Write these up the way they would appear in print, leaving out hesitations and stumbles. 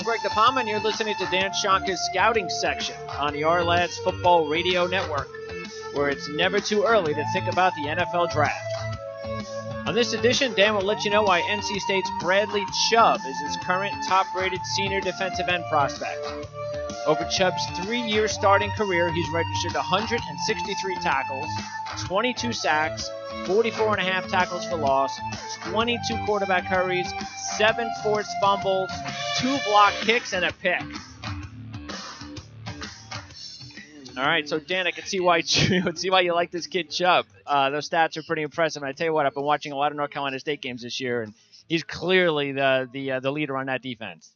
Greg DePalma, and you're listening to Dan Shonka's Scouting Section on the Our Football Radio Network, where it's never too early to think about the NFL Draft. On this edition, Dan will let you know why NC State's Bradley Chubb is his current top-rated senior defensive end prospect. Over Chubb's 3-year starting career, he's registered 163 tackles, 22 sacks, 44.5 tackles for loss, 22 quarterback hurries, 7 forced fumbles, 2 block kicks, and a pick. All right, so Dan, I can see why you like this kid Chubb. Those stats are pretty impressive. And I tell you what, I've been watching a lot of North Carolina State games this year, and he's clearly the leader on that defense.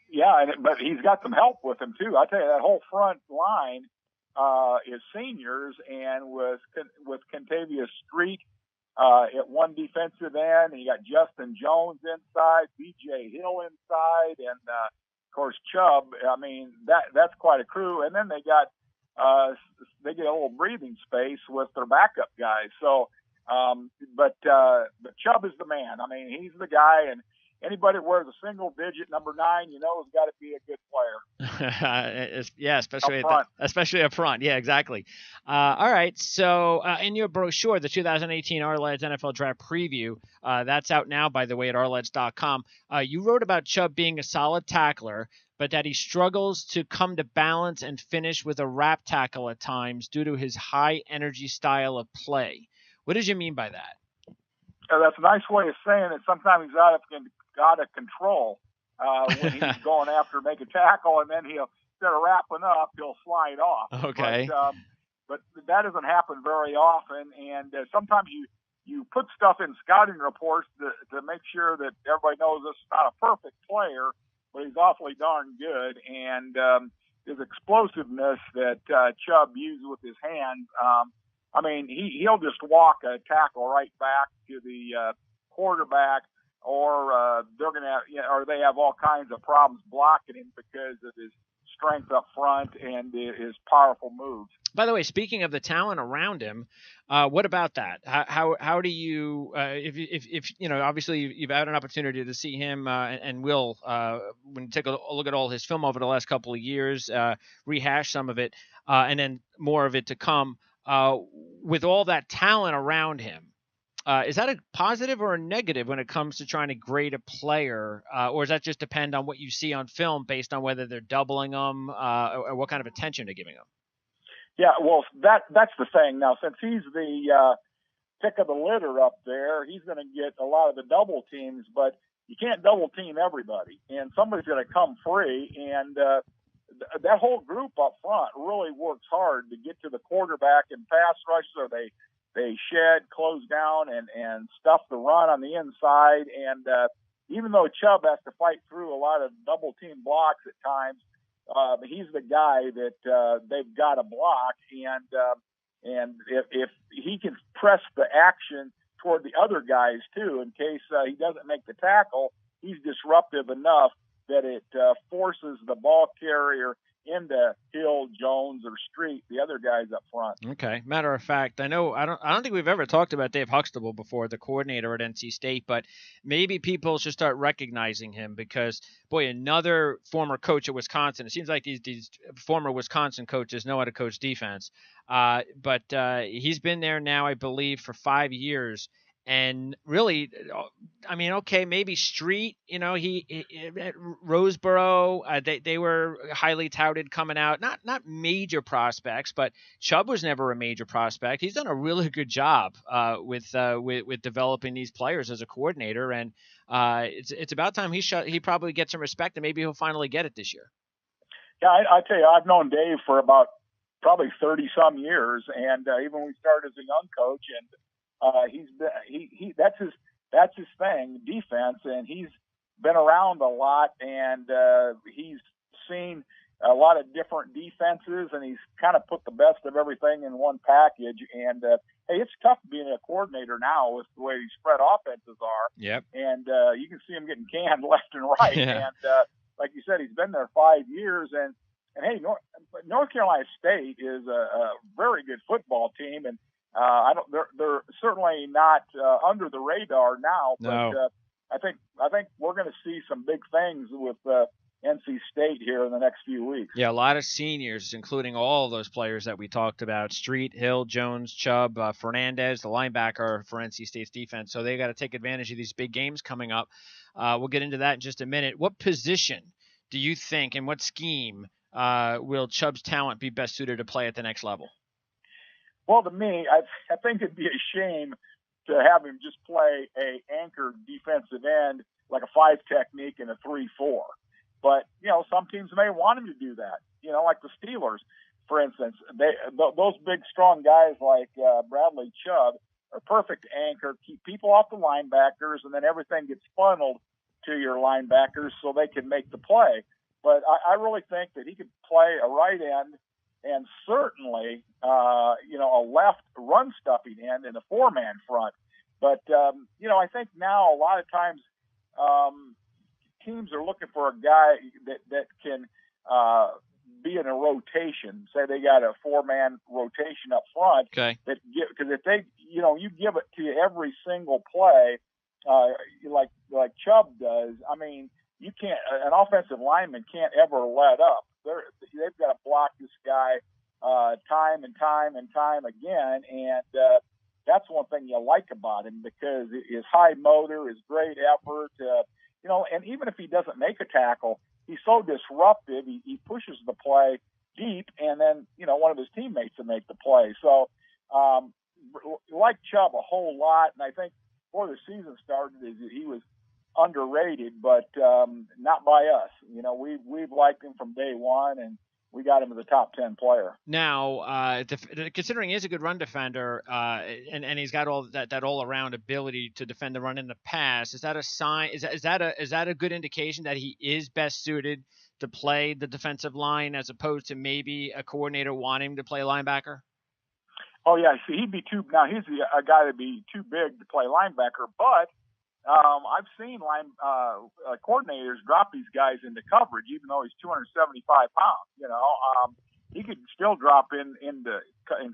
Yeah, but he's got some help with him too. I tell you, that whole front line is seniors, and with Kentavious Street at one defensive end, and you got Justin Jones inside, B.J. Hill inside, and of course Chubb. I mean, that's quite a crew. And then they get a little breathing space with their backup guys. So, but Chubb is the man. I mean, he's the guy, and anybody that wears a single digit number 9, you know, has got to be a good player. Yeah, especially up front. Yeah, exactly. All right. So in your brochure, the 2018 Our-Lads NFL Draft Preview, that's out now, by the way, at ourlads.com. You wrote about Chubb being a solid tackler, but that he struggles to come to balance and finish with a wrap tackle at times due to his high-energy style of play. What did you mean by that? That's a nice way of saying it. Sometimes he's out of control when he's going after make a tackle, and then he'll, instead of wrapping up, he'll slide off. Okay. But that doesn't happen very often, and sometimes you put stuff in scouting reports to make sure that everybody knows this is not a perfect player, but he's awfully darn good, and his explosiveness that Chubb uses with his hands. I mean, he'll just walk a tackle right back to the quarterback, or they're gonna have, or they have all kinds of problems blocking him because of his strength up front and his powerful moves. By the way, speaking of the talent around him, what about that? How do you if you know, obviously you've had an opportunity to see him and will when you take a look at all his film over the last couple of years, rehash some of it, and then more of it to come. With all that talent around him, is that a positive or a negative when it comes to trying to grade a player, or does that just depend on what you see on film based on whether they're doubling them or what kind of attention they're giving them? Yeah, well, that's the thing. Now, since he's the pick of the litter up there, he's going to get a lot of the double teams, but you can't double team everybody, and somebody's going to come free, and that whole group up front really works hard to get to the quarterback and pass rush, so they shed, close down, and stuff the run on the inside. And even though Chubb has to fight through a lot of double team blocks at times, he's the guy that they've got to block. And if he can press the action toward the other guys too, in case he doesn't make the tackle, he's disruptive enough that it forces the ball carrier into Hill, Jones, or Street, the other guys up front. Okay. Matter of fact, I don't think we've ever talked about Dave Huxtable before, the coordinator at NC State, but maybe people should start recognizing him because, boy, another former coach at Wisconsin. It seems like these former Wisconsin coaches know how to coach defense. But he's been there now, I believe, for 5 years. And really, I mean, okay, maybe Street, you know, he at Roseboro, they were highly touted coming out, not major prospects, but Chubb was never a major prospect. He's done a really good job with developing these players as a coordinator, and it's about time he probably gets some respect, and maybe he'll finally get it this year. Yeah, I tell you, I've known Dave for about probably 30 some years, and even when we started as a young coach, and that's his thing, defense, and he's been around a lot, and he's seen a lot of different defenses, and he's kind of put the best of everything in one package. And hey, it's tough being a coordinator now with the way these spread offenses are. Yep. And you can see him getting canned left and right. Yeah. And like you said, he's been there 5 years, and hey, North Carolina State is a very good football team, and they're certainly not under the radar now, but no. I think we're going to see some big things with NC State here in the next few weeks. Yeah, a lot of seniors, including all those players that we talked about: Street, Hill, Jones, Chubb, Fernandez, the linebacker for NC State's defense. So they got to take advantage of these big games coming up. We'll get into that in just a minute. What position do you think, and what scheme will Chubb's talent be best suited to play at the next level? Well, to me, I think it'd be a shame to have him just play a anchored defensive end like a 5 technique and a 3-4. But, some teams may want him to do that, like the Steelers, for instance. Those big, strong guys like Bradley Chubb are perfect anchor, keep people off the linebackers, and then everything gets funneled to your linebackers so they can make the play. But I really think that he could play a right end and certainly, a left run-stuffing end in a 4-man front. But, I think now a lot of times teams are looking for a guy that can be in a rotation. Say they got a 4-man rotation up front. Okay. Because if they, you give it to you every single play, like Chubb does, I mean, you can't. An offensive lineman can't ever let up. They've got to block this guy time and time and time again, and that's one thing you like about him, because his high motor, his great effort, and even if he doesn't make a tackle, he's so disruptive. He pushes the play deep, and then one of his teammates to make the play. So like Chubb a whole lot, and I think before the season started, he was underrated, but not by us. We've liked him from day one, and we got him as a top 10 player. Now, considering he is a good run defender, and he's got all that all around ability to defend the run and the pass, is that a sign? Is that a good indication that he is best suited to play the defensive line as opposed to maybe a coordinator wanting to play linebacker? Oh yeah, see, he'd be too. Now he's a guy that'd be too big to play linebacker, but I've seen coordinators drop these guys into coverage, even though he's 275 pounds. He could still drop in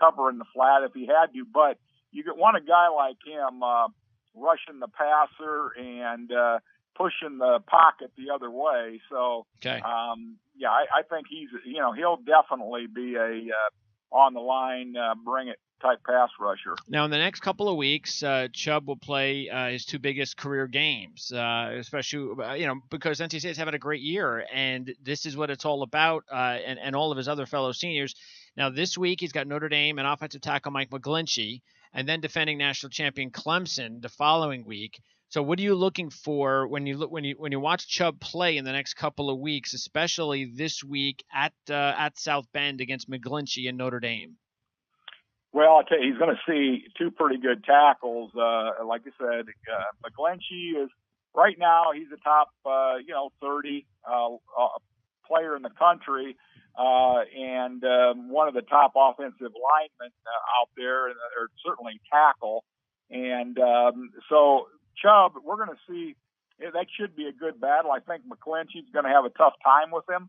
cover in the flat if he had to, but you want a guy like him rushing the passer and pushing the pocket the other way. So, okay. I think he'll definitely be a on the line, bring it type pass rusher. Now, in the next couple of weeks, Chubb will play his 2 biggest career games, especially, because NC State's having a great year, and this is what it's all about, and all of his other fellow seniors. Now, this week, he's got Notre Dame and offensive tackle Mike McGlinchey, and then defending national champion Clemson the following week. So what are you looking for when you watch Chubb play in the next couple of weeks, especially this week at South Bend against McGlinchey and Notre Dame? Well, I'll tell you, he's going to see 2 pretty good tackles. Like I said, McGlinchey is right now, he's a top 30 player in the country, and one of the top offensive linemen out there, or certainly tackle. And so Chubb, we're going to see, that should be a good battle. I think McGlinchey's going to have a tough time with him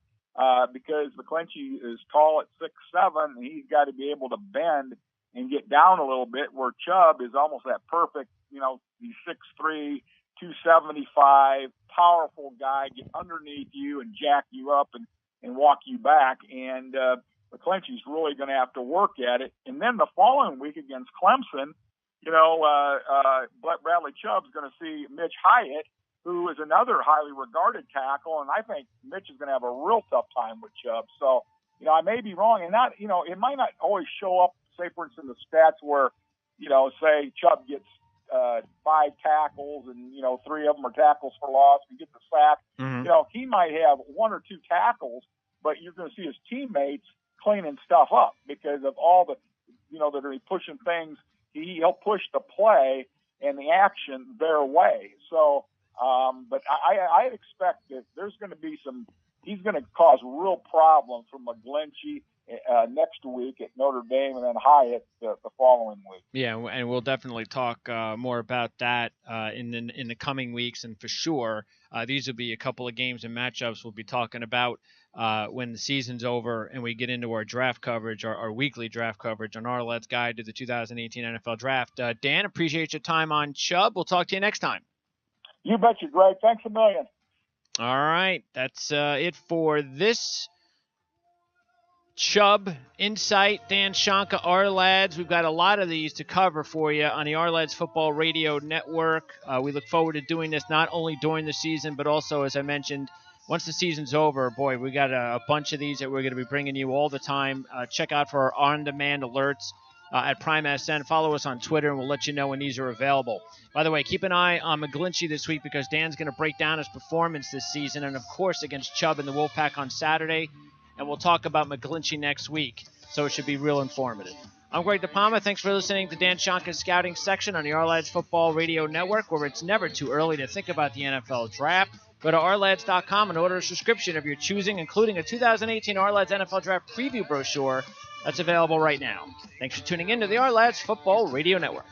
because McGlinchey is tall at 6'7", and he's got to be able to bend and get down a little bit, where Chubb is almost that perfect, he's 6'3", 275, powerful guy, get underneath you and jack you up and walk you back. And McGlinchey's really going to have to work at it. And then the following week against Clemson, Bradley Chubb's going to see Mitch Hyatt, who is another highly regarded tackle, and I think Mitch is going to have a real tough time with Chubb. So, I may be wrong, and not, it might not always show up, say, for instance, the stats where, say Chubb gets 5 tackles and, 3 of them are tackles for loss, and gets the sack. Mm-hmm. He might have 1 or 2 tackles, but you're going to see his teammates cleaning stuff up because of all the, that are pushing things. He'll push the play and the action their way. So, but I expect that there's going to be he's going to cause real problems for McGlinchey next week at Notre Dame, and then Hyatt the following week. Yeah, and we'll definitely talk more about that in the coming weeks, and for sure, these will be a couple of games and matchups we'll be talking about when the season's over and we get into our draft coverage, our weekly draft coverage on our Let's Guide to the 2018 NFL Draft. Dan, appreciate your time on Chubb. We'll talk to you next time. You betcha, Greg. Thanks a million. All right, that's it for this Chubb Insight. Dan Shonka, Our Lads. We've got a lot of these to cover for you on the Our Lads Football Radio Network. We look forward to doing this not only during the season, but also, as I mentioned, once the season's over. Boy, we got a bunch of these that we're going to be bringing you all the time. Check out for our on-demand alerts at Prime SN. Follow us on Twitter, and we'll let you know when these are available. By the way, keep an eye on McGlinchey this week because Dan's going to break down his performance this season, and, of course, against Chubb and the Wolfpack on Saturday. And we'll talk about McGlinchey next week, so it should be real informative. I'm Greg DePalma. Thanks for listening to Dan Shonka's Scouting Section on the Our Lads Football Radio Network, where it's never too early to think about the NFL Draft. Go to ourlads.com and order a subscription of your choosing, including a 2018 Our Lads NFL Draft preview brochure that's available right now. Thanks for tuning in to the Our Lads Football Radio Network.